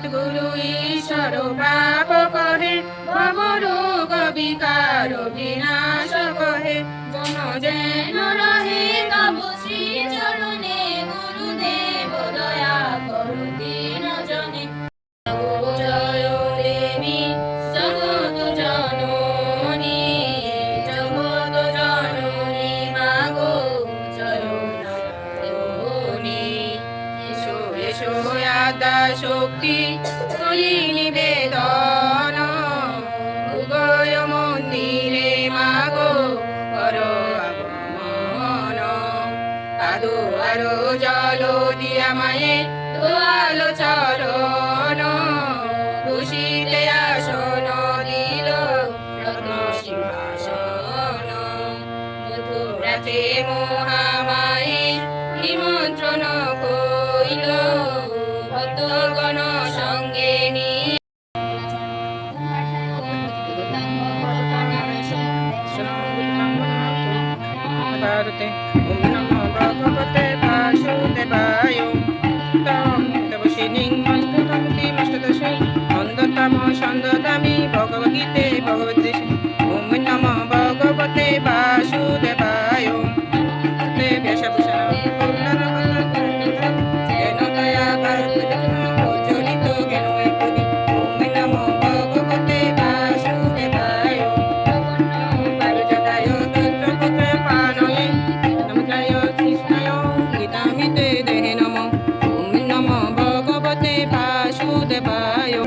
সদ্গুরু ঈশ্বর পাপ কহে, ভবরোগ বিকার বিনাশ কহে। জন যেন রহে তবু শ্রী চরণে, গুরুদেব দয়া করো দীন জনে। জয় দেবী জগৎ জননী, জগৎ জননী মাগো জয় নারায়ণী। এসো এসো আদ্যা শক্তি করি নিবেদন, উভয় মন্দিরে মাগো করো আগমন। কাদো আরো জল দিয়া মায়ে দোয়াল চরণ, খুশিতে আসন দিল রত্ন সিংহাসন। মথুরাতে মহামায়ে নিমন্ত্রণ কইল, ভক্তগণ সঙ্গে নিয়ে। ভারতে ওম নমো ভগবতে বাসুদেবায়। তং তপস্বিনীং মস্ততমতিমষ্টদশে, অন্ধতম ছন্দদামি ভগবদ্গীতে ভগবদ্দেশে। ওম নমো ভগবতে বাসুদেবায়। বেশভূষণ জ্ঞান দয়া প্রজ্বলিত জ্ঞানময় প্রদীপ। ওম নমো ভগবতে বাসুদেবায়। পারিজাতায় তন্ত্রপত্র পানয়ে, নমস্কারায় কৃষ্ণায় গীতামৃতে দেহে নমঃ। ওম নমো ভগবতে বাসুদেবায়।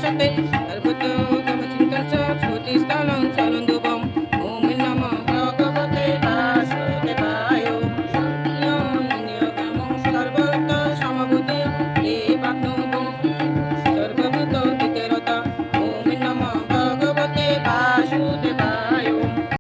Shante